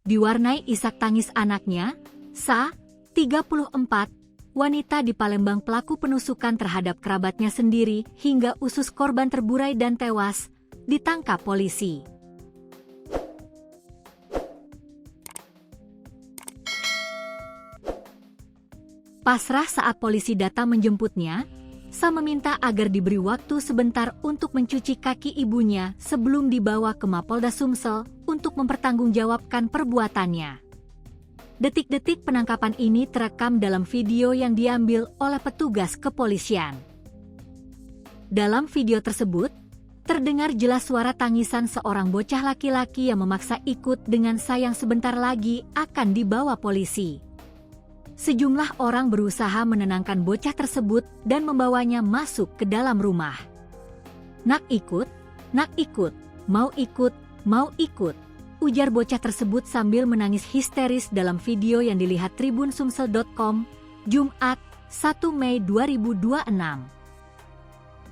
diwarnai isak tangis anaknya, Sa, 34, wanita di Palembang pelaku penusukan terhadap kerabatnya sendiri hingga usus korban terburai dan tewas, ditangkap polisi. Pasrah saat polisi datang menjemputnya, Sa meminta agar diberi waktu sebentar untuk mencuci kaki ibunya sebelum dibawa ke Mapolda Sumsel untuk mempertanggungjawabkan perbuatannya. Detik-detik penangkapan ini terekam dalam video yang diambil oleh petugas kepolisian. Dalam video tersebut, terdengar jelas suara tangisan seorang bocah laki-laki yang memaksa ikut dengan Sa yang sebentar lagi akan dibawa polisi. Sejumlah orang berusaha menenangkan bocah tersebut dan membawanya masuk ke dalam rumah. Nak ikut, mau ikut, ujar bocah tersebut sambil menangis histeris dalam video yang dilihat tribunsumsel.com, Jumat, 1 Mei 2026.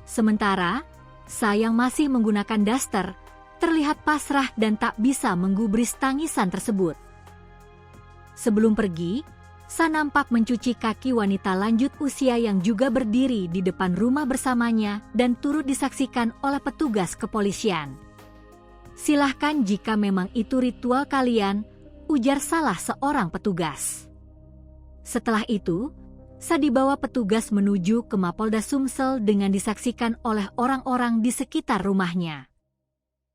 Sementara, Sa yang masih menggunakan daster, terlihat pasrah dan tak bisa menggubris tangisan tersebut. Sebelum pergi, Sa nampak mencuci kaki wanita lanjut usia yang juga berdiri di depan rumah bersamanya dan turut disaksikan oleh petugas kepolisian. Silahkan jika memang itu ritual kalian, ujar salah seorang petugas. Setelah itu, Sa dibawa petugas menuju ke Mapolda Sumsel dengan disaksikan oleh orang-orang di sekitar rumahnya.